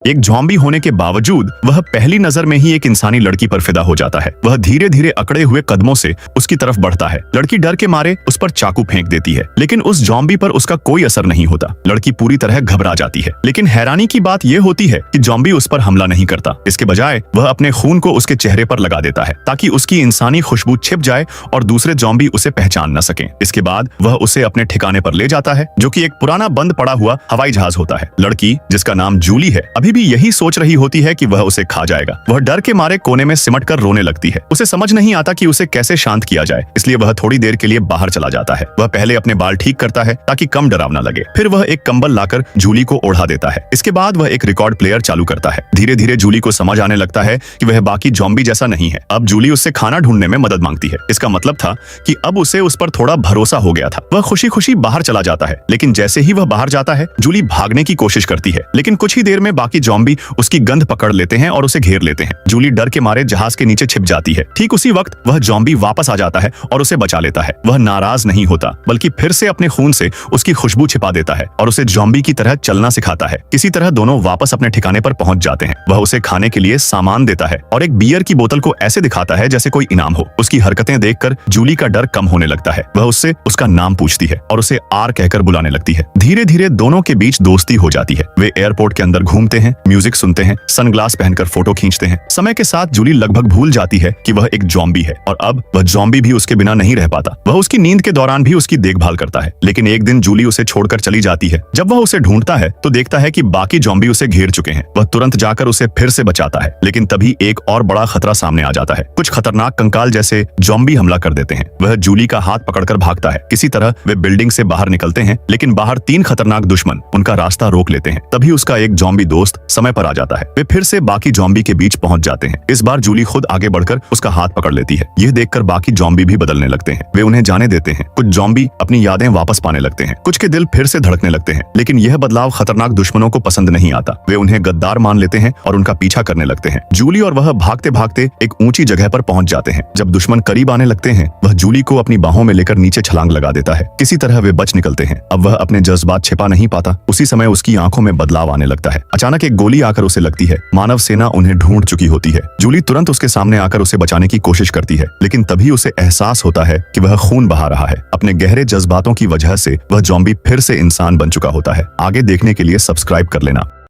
एक ज़ॉम्बी होने के बावजूद वह पहली नजर में ही एक इंसानी लड़की पर फिदा हो जाता है। वह धीरे धीरे अकड़े हुए कदमों से उसकी तरफ बढ़ता है। लड़की डर के मारे उस पर चाकू फेंक देती है, लेकिन उस ज़ॉम्बी पर उसका कोई असर नहीं होता। लड़की पूरी तरह घबरा जाती है, लेकिन हैरानी की बात यह होती है कि ज़ॉम्बी उस पर हमला नहीं करता। इसके बजाय वह अपने खून को उसके चेहरे पर लगा देता है ताकि उसकी इंसानी खुशबू छिप जाए और दूसरे ज़ॉम्बी उसे पहचान न सकें। इसके बाद वह उसे अपने ठिकाने पर ले जाता है, जो कि एक पुराना बंद पड़ा हुआ हवाई जहाज होता है। लड़की, जिसका नाम जूली है, अभी भी यही सोच रही होती है कि वह उसे खा जाएगा। वह डर के मारे कोने में सिमट कर रोने लगती है। उसे समझ नहीं आता कि उसे कैसे शांत किया जाए, इसलिए वह थोड़ी देर के लिए बाहर चला जाता है। वह पहले अपने बाल ठीक करता है ताकि कम डरावना लगे। फिर वह एक कंबल लाकर जूली को ओढ़ा देता है। इसके बाद वह एक रिकॉर्ड प्लेयर चालू करता है। धीरे धीरे जूली को समझ आने लगता है कि वह बाकी ज़ॉम्बी जैसा नहीं है। अब जूली उससे खाना ढूंढने में मदद मांगती है। इसका मतलब था कि अब उसे उस पर थोड़ा भरोसा हो गया था। वह खुशी खुशी बाहर चला जाता है, लेकिन जैसे ही वह बाहर जाता है, जूली भागने की कोशिश करती है, लेकिन कुछ ही देर में बाकी ज़ॉम्बी उसकी गंध पकड़ लेते हैं और उसे घेर लेते हैं। जूली डर के मारे जहाज के नीचे छिप जाती है। ठीक उसी वक्त वह ज़ॉम्बी वापस आ जाता है और उसे बचा लेता है। वह नाराज नहीं होता, बल्कि फिर से अपने खून से उसकी खुशबू छिपा देता है और उसे ज़ॉम्बी की तरह चलना सिखाता है। किसी तरह दोनों वापस अपने ठिकाने पर पहुंच जाते हैं। वह उसे खाने के लिए सामान देता है और एक बियर की बोतल को ऐसे दिखाता है जैसे कोई इनाम हो। उसकी हरकतें देखकर जूली का डर कम होने लगता है। वह उससे उसका नाम पूछती है और उसे आर कहकर बुलाने लगती है। धीरे धीरे दोनों के बीच दोस्ती हो जाती है। वे एयरपोर्ट के अंदर घूमते हैं, म्यूजिक सुनते हैं, सनग्लास पहनकर फोटो खींचते हैं। समय के साथ जूली लगभग भूल जाती है कि वह एक ज़ॉम्बी है और अब वह ज़ॉम्बी भी उसके बिना नहीं रह पाता। वह उसकी नींद के दौरान भी उसकी देखभाल करता है, लेकिन एक दिन जूली उसे छोड़कर चली जाती है। जब वह उसे ढूंढता है तो देखता है कि बाकी ज़ॉम्बी उसे घेर चुके हैं। वह तुरंत जाकर उसे फिर से बचाता है, लेकिन तभी एक और बड़ा खतरा सामने आ जाता है। कुछ खतरनाक कंकाल जैसे ज़ॉम्बी हमला कर देते हैं। वह जूली का हाथ पकड़कर भागता है। किसी तरह वे बिल्डिंग से बाहर निकलते हैं, लेकिन बाहर 3 खतरनाक दुश्मन उनका रास्ता रोक लेते हैं। तभी उसका एक ज़ॉम्बी दोस्त समय पर आ जाता है। वे फिर से बाकी ज़ॉम्बी के बीच पहुंच जाते हैं। इस बार जूली खुद आगे बढ़कर उसका हाथ पकड़ लेती है। यह देखकर बाकी ज़ॉम्बी भी बदलने लगते हैं। वे उन्हें जाने देते हैं। कुछ ज़ॉम्बी अपनी यादें वापस पाने लगते हैं, कुछ के दिल फिर से धड़कने लगते हैं। लेकिन यह बदलाव खतरनाक दुश्मनों को पसंद नहीं आता। वे उन्हें गद्दार मान लेते हैं और उनका पीछा करने लगते हैं। जूली और वह भागते भागते एक ऊंची जगह पर पहुंच जाते हैं। जब दुश्मन करीब आने लगते हैं, वह जूली को अपनी बाहों में लेकर नीचे छलांग लगा देता है। किसी तरह वे बच निकलते हैं। अब वह अपने जज्बात छिपा नहीं पाता। उसी समय उसकी आंखों में बदलाव आने लगता है। अचानक एक गोली आकर उसे लगती है। मानव सेना उन्हें ढूंढ चुकी होती है। जूली तुरंत उसके सामने आकर उसे बचाने की कोशिश करती है, लेकिन तभी उसे एहसास होता है कि वह खून बहा रहा है। अपने गहरे जज्बातों की वजह से वह ज़ॉम्बी फिर से इंसान बन चुका होता है। आगे देखने के लिए सब्सक्राइब कर लेना।